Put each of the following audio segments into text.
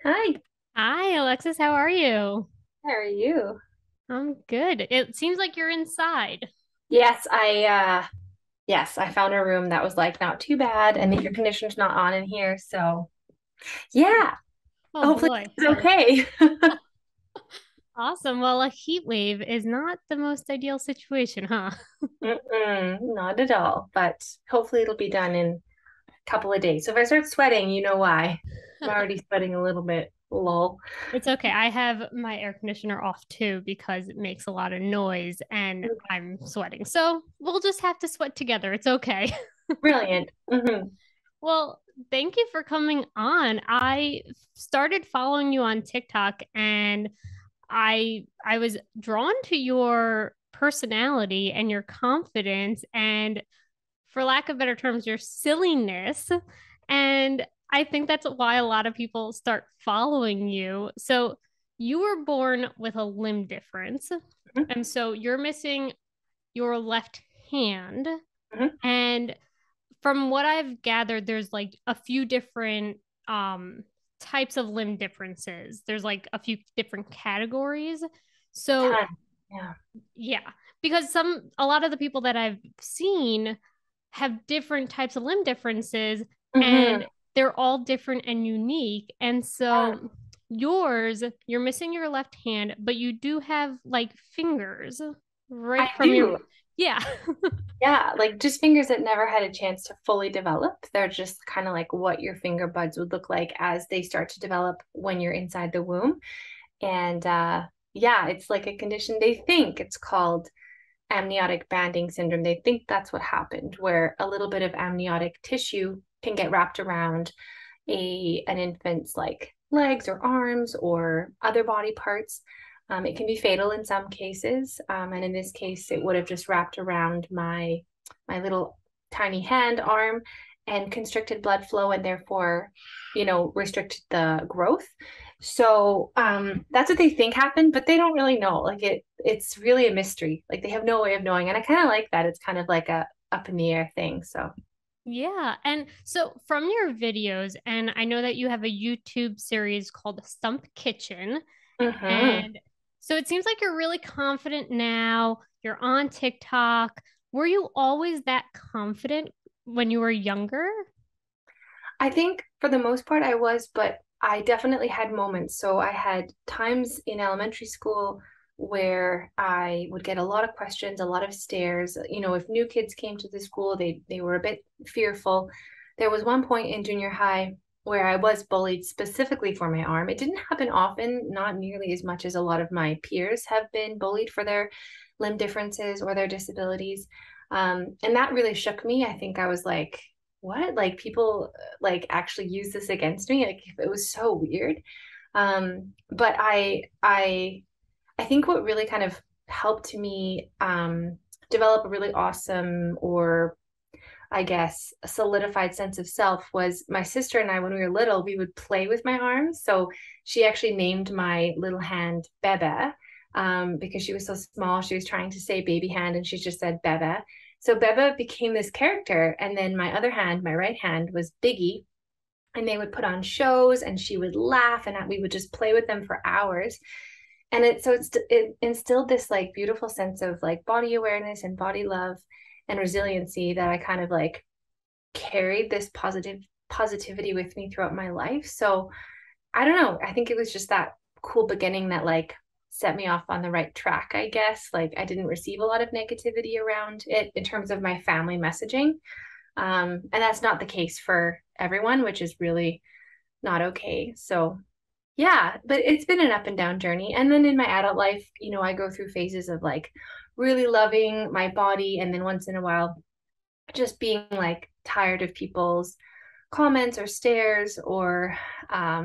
Hi, Hi, Alexis. How are you? how are you? I'm good. It seems like you're inside. Yes, I found a room that was like not too bad and the air conditioner's not on in here. So yeah, Oh hopefully boy. it's okay. Awesome. Well, a heat wave is not the most ideal situation, huh? Not at all, but hopefully it'll be done in a couple of days. So if I start sweating, you know why. I'm already sweating a little bit. Lol. It's okay. I have my air conditioner off too because it makes a lot of noise and I'm sweating. So we'll just have to sweat together. It's okay. Brilliant. Well, thank you for coming on. I started following you on TikTok and I was drawn to your personality and your confidence and for lack of better terms your silliness, and I think that's why a lot of people start following you. So you were born with a limb difference, Mhm, and so you're missing your left hand, mhm. and from what I've gathered, there's like a few different types of limb differences. There's like a few different categories. So Ton. Yeah. yeah, because a lot of the people that I've seen have different types of limb differences Hmm. and they're all different and unique. And so you're missing your left hand, but you do have like fingers I right from your, do. yeah. Yeah, like just fingers that never had a chance to fully develop. They're just kind of like what your finger buds would look like as they start to develop when you're inside the womb. And yeah, it's like a condition they think it's called amniotic banding syndrome. They think that's what happened, where a little bit of amniotic tissue can get wrapped around an infant's like legs or arms or other body parts. It can be fatal in some cases, and in this case, it would have just wrapped around my little tiny hand, arm, and constricted blood flow, and therefore, restricted the growth. So that's what they think happened, but they don't really know. Like it's really a mystery. Like they have no way of knowing, and I kind of like that. It's kind of like a up in the air thing. So. Yeah. And so from your videos, and I know that you have a YouTube series called Stump Kitchen. Mhm. And so it seems like you're really confident now. You're on TikTok. Were you always that confident when you were younger? I think for the most part I was, but I definitely had moments. So I had times in elementary school where I would get a lot of questions, a lot of stares. If new kids came to the school, they were a bit fearful. There was one point in junior high where I was bullied specifically for my arm. It didn't happen often, not nearly as much as a lot of my peers have been bullied for their limb differences or their disabilities. And that really shook me. I think I was like, what? Like people like actually use this against me? Like it was so weird. But I think what really kind of helped me develop a really awesome or I guess a solidified sense of self was my sister and I, when we were little, we would play with my arms. So she actually named my little hand Bebe because she was so small. She was trying to say baby hand and she just said Bebe. So Bebe became this character. And then my other hand, my right hand, was Biggie. And they would put on shows and she would laugh and we would just play with them for hours. And it instilled this like beautiful sense of like body awareness and body love and resiliency that I kind of like carried this positivity with me throughout my life. So I don't know. I think it was just that cool beginning that like set me off on the right track, I guess. Like I didn't receive a lot of negativity around it in terms of my family messaging. And that's not the case for everyone, which is really not okay. So yeah, but it's been an up and down journey. And then in my adult life, I go through phases of like really loving my body and then once in a while just being like tired of people's comments or stares or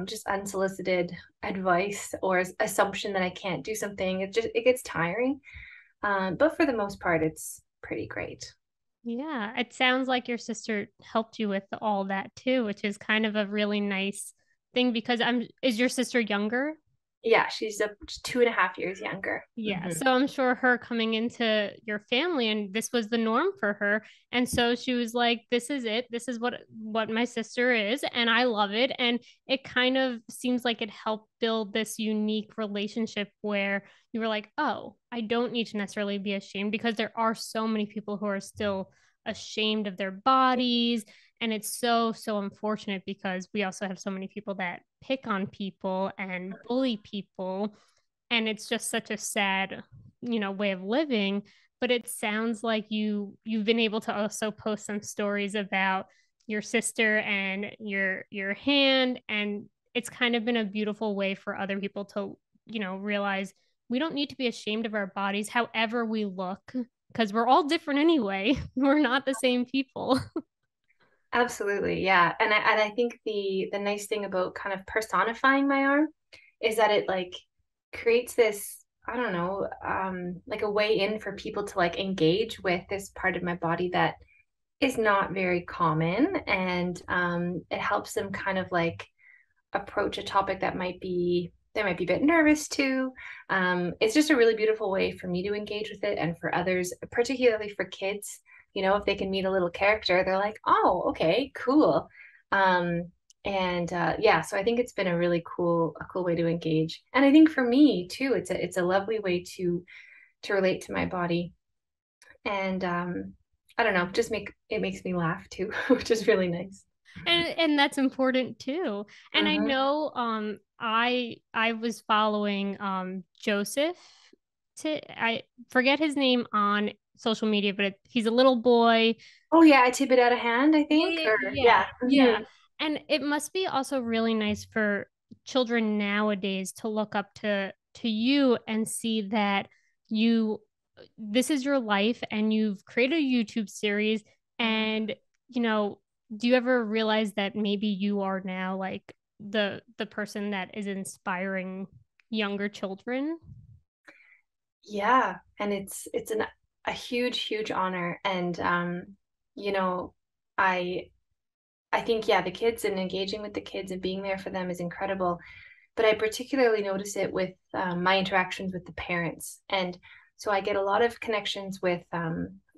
just unsolicited advice or assumption that I can't do something. It gets tiring. But for the most part, it's pretty great. Yeah, it sounds like your sister helped you with all that too, which is kind of a really nice thing because is your sister younger? Yeah, she's 2.5 years younger. Yeah, Hmm. so I'm sure her coming into your family and this was the norm for her. And so she was like, this is it. This is what my sister is and I love it. And it kind of seems like it helped build this unique relationship where you were like, "Oh, I don't need to necessarily be ashamed because there are so many people who are still ashamed of their bodies." And it's so unfortunate because we also have so many people that pick on people and bully people, and it's just such a sad, way of living. But it sounds like you've been able to also post some stories about your sister and your hand, and it's kind of been a beautiful way for other people to realize we don't need to be ashamed of our bodies however we look, because we're all different anyway. We're not the same people. Absolutely, yeah. And I think the nice thing about kind of personifying my arm is that it like creates this, I don't know, like a way in for people to like engage with this part of my body that is not very common, and it helps them kind of like approach a topic that might be they might be a bit nervous to. It's just a really beautiful way for me to engage with it, and for others, particularly for kids. If they can meet a little character, they're like, "Oh, okay, cool." And yeah, so I think it's been a cool way to engage, and I think for me too, it's a lovely way to relate to my body, and I don't know, just makes me laugh too, which is really nice. And that's important too. And I Hmm. know I was following Joseph, I forget his name on social media, but he's a little boy. Oh yeah, I tip it out of hand, I Yeah, think, yeah, or yeah, yeah. yeah. Hmm. And it must be also really nice for children nowadays to look up to you and see that you this is your life and you've created a YouTube series. And do you ever realize that maybe you are now like the person that is inspiring younger children? Yeah, and it's a huge honor, and you know, I I think yeah, the kids and engaging with the kids and being there for them is incredible. But I particularly notice it with my interactions with the parents. And so I get a lot of connections with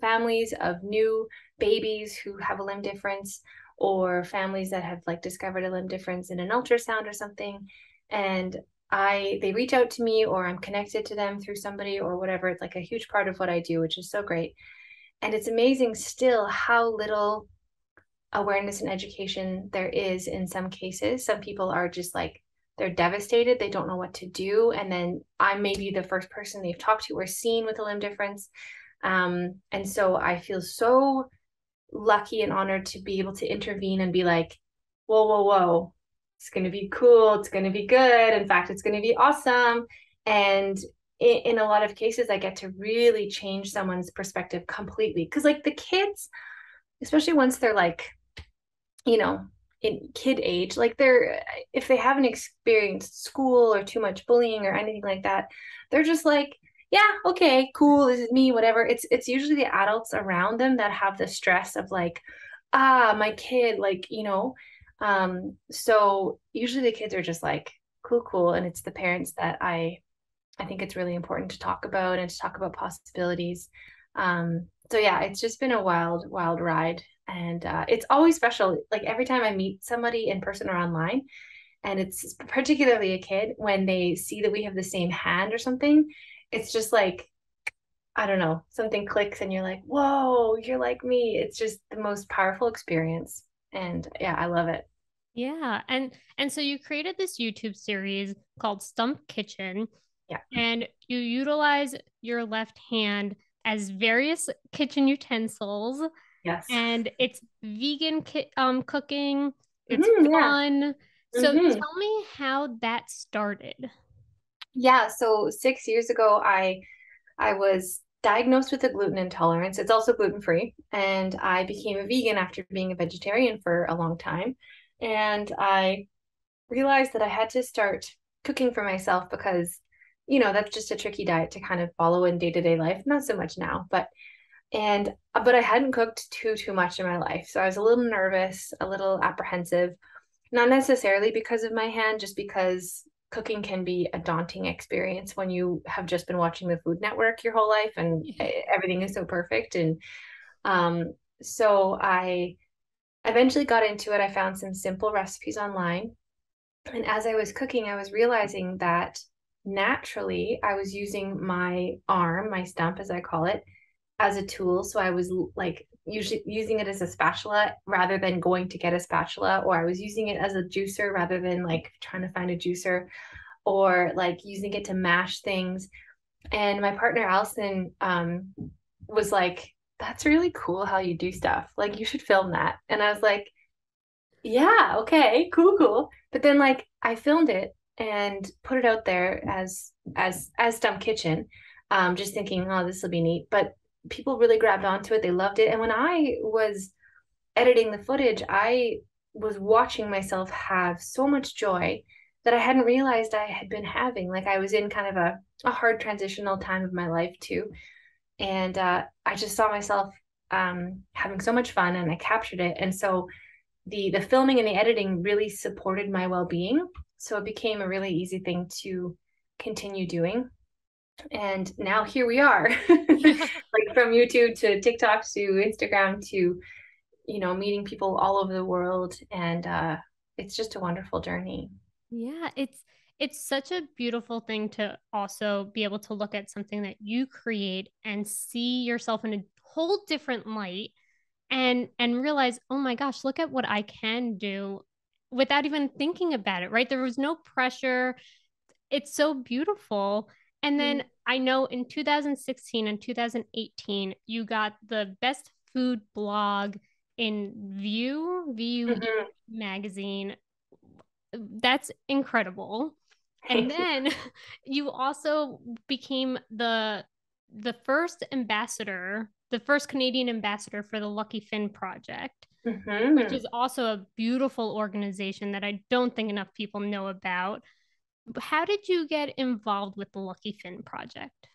families of new babies who have a limb difference, or families that have like discovered a limb difference in an ultrasound or something. And they reach out to me, or I'm connected to them through somebody or whatever. It's like a huge part of what I do, which is so great. And it's amazing still how little awareness and education there is in some cases. Some people are just like, they're devastated. They don't know what to do. And then I'm maybe the first person they've talked to or seen with a limb difference. And so I feel so lucky and honored to be able to intervene and be like, whoa, whoa, whoa, it's going to be cool. It's going to be good. In fact, it's going to be awesome. And in a lot of cases, I get to really change someone's perspective completely. Because, like, the kids, especially once they're like, you know, in kid age, like if they haven't experienced school or too much bullying or anything like that, they're just like, yeah, okay, cool, this is me, whatever. It's usually the adults around them that have the stress of like, my kid, like, so usually the kids are just like, cool, cool. And it's the parents that I think it's really important to talk about and to talk about possibilities. So yeah, it's just been a wild, wild ride. And it's always special. Like every time I meet somebody in person or online, and it's particularly a kid, when they see that we have the same hand or something, it's just like, I don't know, something clicks and you're like, whoa, you're like me. It's just the most powerful experience. And yeah, I love it. Yeah, and so you created this YouTube series called Stump Kitchen, Yeah. and you utilize your left hand as various kitchen utensils, Yes. and it's vegan cooking. It's Yeah. fun. So Hmm. tell me how that started. Yeah. So 6 years ago, I was diagnosed with a gluten intolerance. It's also gluten free. And I became a vegan after being a vegetarian for a long time. And I realized that I had to start cooking for myself because, that's just a tricky diet to kind of follow in day-to-day life. Not so much now, but I hadn't cooked too much in my life. So I was a little nervous, a little apprehensive, not necessarily because of my hand, just because cooking can be a daunting experience when you have just been watching the Food Network your whole life and everything is so perfect. And um, so I eventually got into it. I found some simple recipes online. And as I was cooking, I was realizing that naturally I was using my arm, my stump, as I call it, as a tool. So I was like usually using it as a spatula rather than going to get a spatula, or I was using it as a juicer rather than like trying to find a juicer, or like using it to mash things. And my partner Allison was like, "That's really cool how you do stuff. Like you should film that." And I was like, "Yeah, okay, cool, cool." But then like I filmed it and put it out there as Stump Kitchen, just thinking, "Oh, this will be neat." But people really grabbed onto it. They loved it. And when I was editing the footage, I was watching myself have so much joy that I hadn't realized I had been having. Like I was in kind of a hard transitional time of my life too. And I just saw myself having so much fun and I captured it. And so the filming and the editing really supported my well-being. So it became a really easy thing to continue doing. And now here we are, like from YouTube to TikTok to Instagram to, meeting people all over the world. And it's just a wonderful journey. Yeah, it's such a beautiful thing to also be able to look at something that you create and see yourself in a whole different light and realize, "Oh my gosh, look at what I can do," without even thinking about it, right? There was no pressure. It's so beautiful. And then I know in 2016 and 2018, you got the best food blog in View Mm-hmm. magazine. That's incredible. And Thank you. then you also became the first ambassador, the first Canadian ambassador for the Lucky Finn Project, which Mm-hmm. is also a beautiful organization that I don't think enough people know about. How did you get involved with the Lucky Finn Project?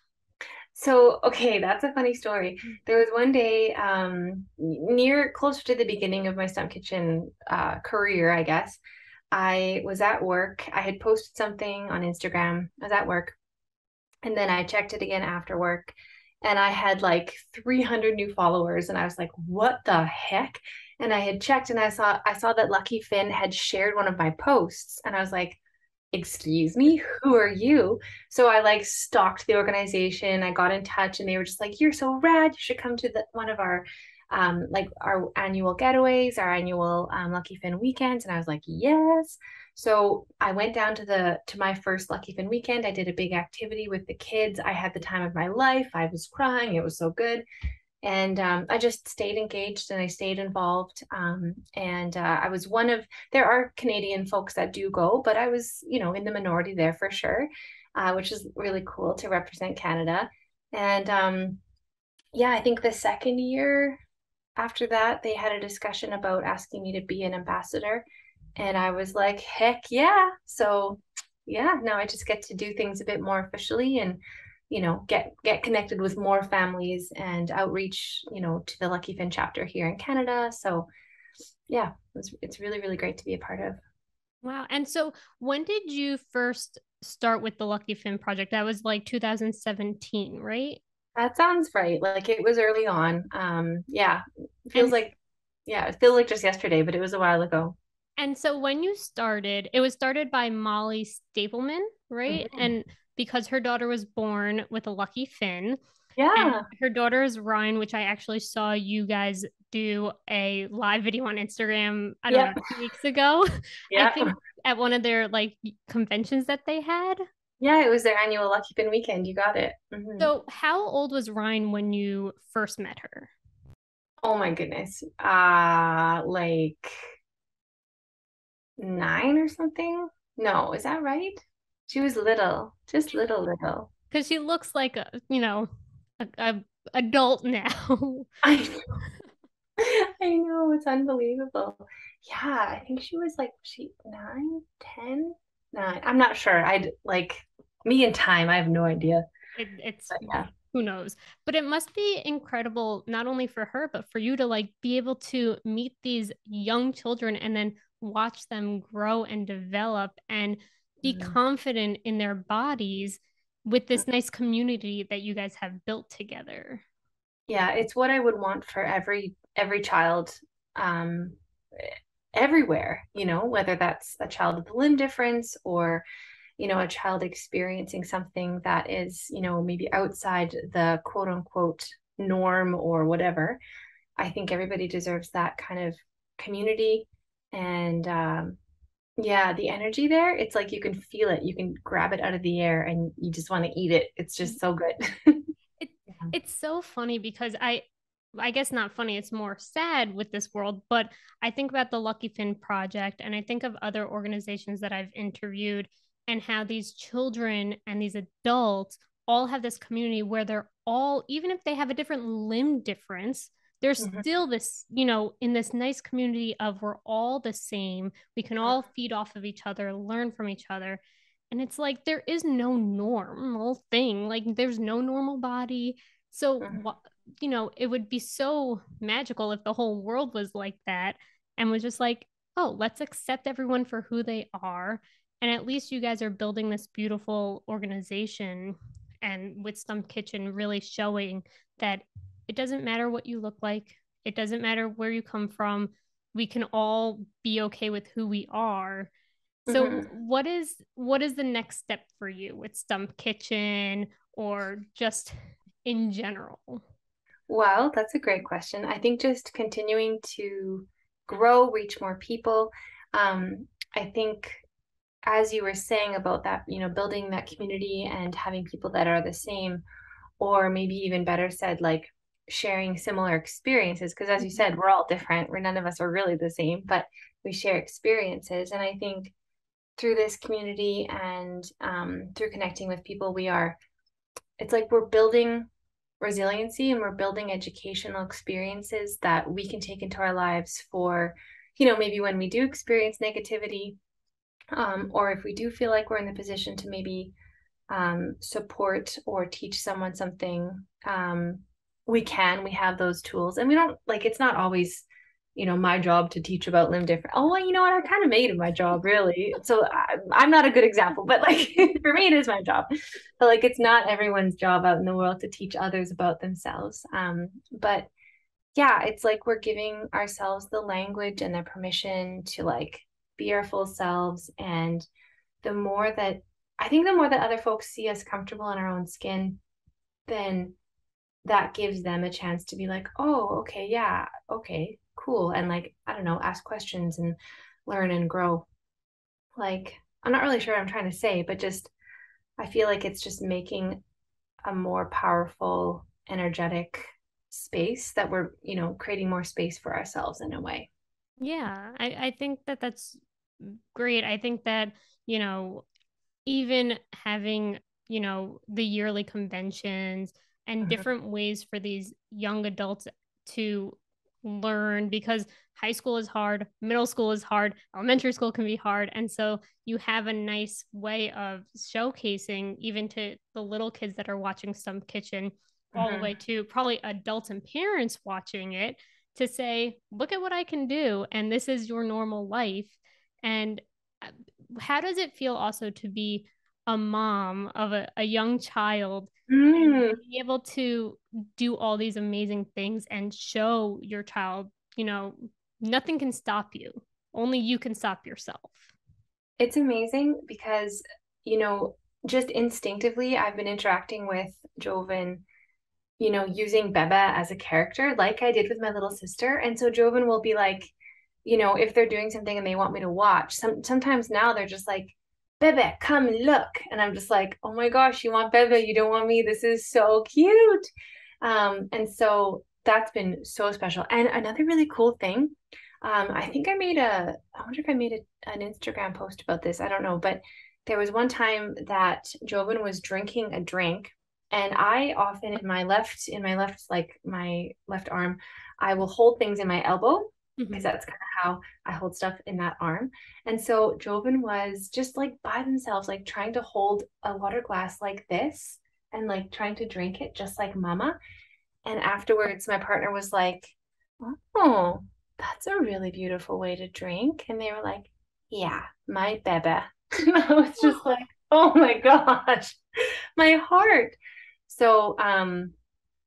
So, okay, that's a funny story. There was one day, near closer to the beginning of my Stump Kitchen career, I guess. I was at work. I had posted something on Instagram. I was at work, and then I checked it again after work, and I had like 300 new followers, and I was like, "What the heck?" And I had checked, and I saw that Lucky Finn had shared one of my posts, and I was like, "Excuse me, who are you?" So I like stalked the organization. I got in touch and they were just like, "You're so rad. You should come to one of our like our annual getaways, our annual Lucky Fin weekends." And I was like, "Yes." So I went down to my first Lucky Fin weekend. I did a big activity with the kids. I had the time of my life. I was crying. It was so good. And I just stayed engaged and I stayed involved. And I was one of, there are Canadian folks that do go, but I was, in the minority there for sure, which is really cool to represent Canada. And yeah, I think the second year after that, they had a discussion about asking me to be an ambassador. And I was like, heck yeah. So yeah, now I just get to do things a bit more officially and get connected with more families and outreach, to the Lucky Fin chapter here in Canada. So yeah, it's really, really great to be a part of. Wow. And so when did you first start with the Lucky Finn Project? That was like 2017, right? That sounds right. Like it was early on. Yeah, it feels And like, yeah, it feels like just yesterday, but it was a while ago. and so when you started, it was started by Molly Stapleman, right? Mhm. And because her daughter was born with a Lucky Finn, and Yeah. her daughter is Ryan, which I actually saw you guys do a live video on Instagram, I don't know, Yep. 2 weeks ago. I Yeah. think at one of their like conventions that they had. Yeah, it was their annual Lucky Fin weekend. You got it. So, how old was Ryan when you first met her? Oh my goodness. Like 9 or something? No, is that right? She was little, just little, little. Because she looks like a adult now. I know, I know, it's unbelievable. Yeah, I think she was like she 9, 10, 9. I'm not sure. I'd like me and time, I have no idea. It's But yeah. who knows, but it must be incredible not only for her but for you to like be able to meet these young children and then watch them grow and develop and be confident in their bodies with Mhm. this nice community that you guys have built together. Yeah, it's what I would want for every child, um, everywhere, whether that's a child with a limb difference or, a child experiencing something that is, maybe outside the quote unquote norm or whatever. I think everybody deserves that kind of community. And yeah, the energy there, it's like you can feel it. You can grab it out of the air and you just want to eat it. It's just so good. It it's so funny because I guess not funny, it's more sad with this world, but I think about the Lucky Fin Project and I think of other organizations that I've interviewed and how these children and these adults all have this community where they're all, even if they have a different limb difference, they're Mhm, still this, in this nice community of we're all the same. We can all feed off of each other, learn from each other. And it's like there is no normal thing. Like there's no normal body. So, mhm, it would be so magical if the whole world was like that and was just like, oh, let's accept everyone for who they are. And at least you guys are building this beautiful organization and with Stump Kitchen really showing that it doesn't matter what you look like, it doesn't matter where you come from. We can all be okay with who we are. So mhm. what is the next step for you with Stump Kitchen or just in general? Well, that's a great question. I think just continuing to grow, reach more people. I think as you were saying about that, building that community and having people that are the same, or maybe even better said, like sharing similar experiences. Because as you said, we're all different. We're none of us are really the same, but we share experiences. And I think through this community and through connecting with people, it's like we're building resiliency and we're building educational experiences that we can take into our lives for, maybe when we do experience negativity, or if we do feel like we're in the position to maybe support or teach someone something, we have those tools. And we don't like, it's not always, my job to teach about limb difference. Oh, well, you know what? I kind of made it my job, really. So I'm not a good example, but like for me, it is my job. But like, it's not everyone's job out in the world to teach others about themselves. But yeah, it's like we're giving ourselves the language and the permission to like be our full selves. And the more that I think the more that other folks see us comfortable in our own skin, then that gives them a chance to be like, oh, okay, yeah, okay, cool. And like, I don't know, ask questions and learn and grow. Like, I'm not really sure what I'm trying to say, but just I feel like it's just making a more powerful, energetic space that we're, creating more space for ourselves in a way. Yeah, I think that that's great. I think that, you know, even having, the yearly conventions and Mhm, different ways for these young adults to learn because high school is hard, middle school is hard, elementary school can be hard. And so you have a nice way of showcasing even to the little kids that are watching Stump Kitchen, all the way mhm. to probably adults and parents watching it to say, look at what I can do. And this is your normal life. And uh, how does it feel also to be a mom of a young child and Mm. be able to do all these amazing things and show your child, nothing can stop you. Only you can stop yourself. It's amazing because, you know, just instinctively, I've been interacting with Joven, using Beba as a character, like I did with my little sister. And so Joven will be like, if they're doing something and they want me to watch, sometimes now they're just like, Bebe, come look. And I'm just like, oh my gosh, you want Bebe, you don't want me. This is so cute. And so that's been so special. And another really cool thing, I think I wonder if I made an Instagram post about this. I don't know, but there was one time that Joven was drinking a drink, and I often like my left arm, I will hold things in my elbow because Mhm. that's kind of how I hold stuff in that arm. And so Joven was just like by themselves, like trying to hold a water glass like this and like trying to drink it just like mama. And afterwards, my partner was like, oh, that's a really beautiful way to drink. And they were like, yeah, my bebe. And I was just like, oh my gosh, my heart. So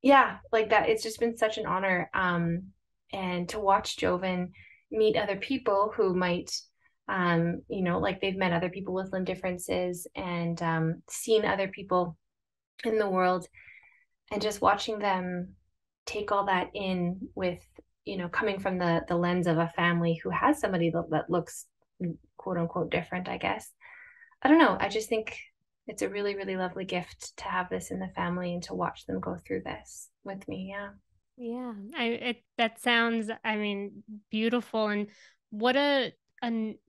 yeah, like that, it's just been such an honor. And to watch Joven meet other people who might like they've met other people with limb differences and seen other people in the world and just watching them take all that in with coming from the lens of a family who has somebody that looks quote unquote different, I guess. I don't know, I just think it's a really really lovely gift to have this in the family and to watch them go through this with me. Yeah. Yeah, that sounds, I mean, beautiful, and what a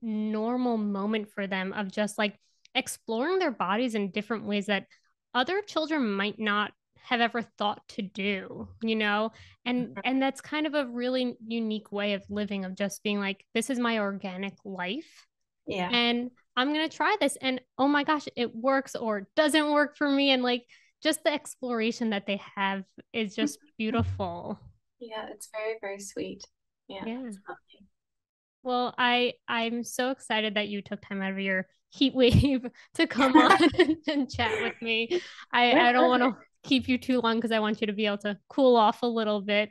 normal moment for them of just like exploring their bodies in different ways that other children might not have ever thought to do, you know? And that's kind of a really unique way of living, of just being like, this is my organic life, Yeah. and I'm gonna try this, and oh my gosh, it works or doesn't work for me, and like just the exploration that they have is just beautiful. Yeah, it's very, very sweet. Yeah, Yeah. it's lovely. Well, I'm so excited that you took time out of your heat wave to come on and chat with me. My I don't want to pleasure. keep you too long because I want you to be able to cool off a little bit.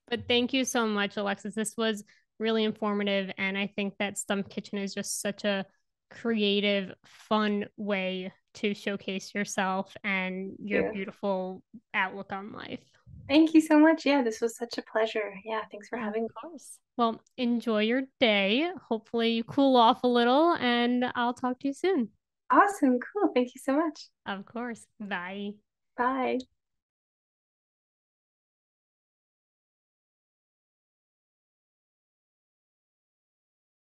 But thank you so much, Alexis. This was really informative, and I think that Stump Kitchen is just such a creative, fun way to showcase yourself and your Thank you. beautiful outlook on life. Thank you so much. Yeah, this was such a pleasure. Yeah, thanks for Of having me. course. Well, enjoy your day. Hopefully, you cool off a little, and I'll talk to you soon. Awesome. Cool. Thank you so much. Of course. Bye. Bye.